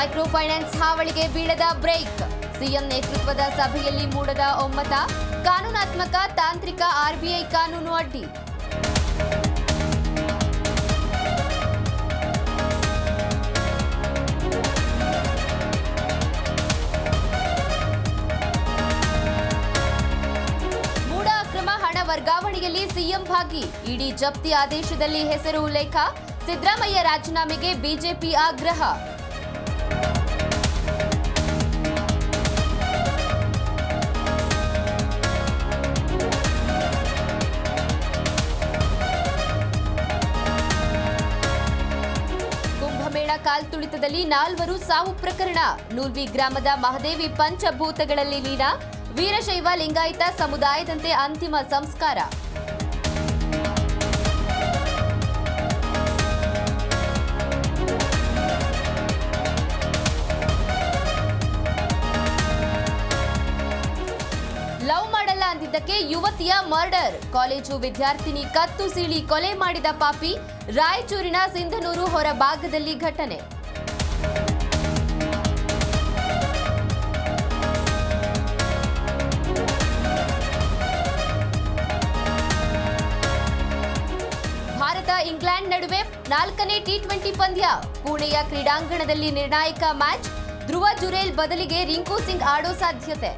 Micro finance ಹಾವಳಿಗೆ ಬೀಳದ break. CM ನೇತೃತ್ವದ ಸಭೆಯಲ್ಲಿ ಮೂಡದ ಒಮ್ಮತ. ಕಾನೂನಾತ್ಮಕ ತಾಂತ್ರಿಕ ಆರ್ಬಿಐ ಕಾನೂನು ಅಡ್ಡಿ. ಮೂಡ ಅಕ್ರಮ ಹಣ ವರ್ಗಾವಣೆಯಲ್ಲಿ ಸಿಎಂ ಭಾಗಿ. ಇಡಿ ಜಪ್ತಿ ಆದೇಶದಲ್ಲಿ ಹೆಸರು ಉಲ್ಲೇಖ. ಸಿದ್ದರಾಮಯ್ಯ ರಾಜೀನಾಮೆಗೆ ಬಿಜೆಪಿ ಆಗ್ರಹ. ಕುಂಭಮೇಳ ಕಾಲ್ತುಳಿತದಲ್ಲಿ 4 ಸಾವು ಪ್ರಕರಣ. ನೂಲ್ವಿ ಗ್ರಾಮದ ಮಹದೇವಿ ಪಂಚಭೂತಗಳಲ್ಲಿ ಲೀನ. ವೀರಶೈವ ಲಿಂಗಾಯತ ಸಮುದಾಯದಂತೆ ಅಂತಿಮ ಸಂಸ್ಕಾರ. ಲವ್ ಮಾಡಲ್ಲ ಅಂದಿದ್ದಕ್ಕೆ ಯುವತಿಯ ಮರ್ಡರ್. ಕಾಲೇಜು ವಿದ್ಯಾರ್ಥಿನಿ ಕತ್ತು ಸೀಳಿ ಕೊಲೆ ಮಾಡಿದ ಪಾಪಿ. ರಾಯಚೂರಿನ ಸಿಂಧನೂರು ಹೊರಭಾಗದಲ್ಲಿ ಘಟನೆ. ಭಾರತ ಇಂಗ್ಲೆಂಡ್ ನಡುವೆ 4ನೇ ಟಿ20 ಪಂದ್ಯ. ಪುಣೆಯ ಕ್ರೀಡಾಂಗಣದಲ್ಲಿ ನಿರ್ಣಾಯಕ ಮ್ಯಾಚ್. ಧ್ರುವ ಜುರೇಲ್ ಬದಲಿಗೆ ರಿಂಕು ಸಿಂಗ್ ಆಡೋ ಸಾಧ್ಯತೆ.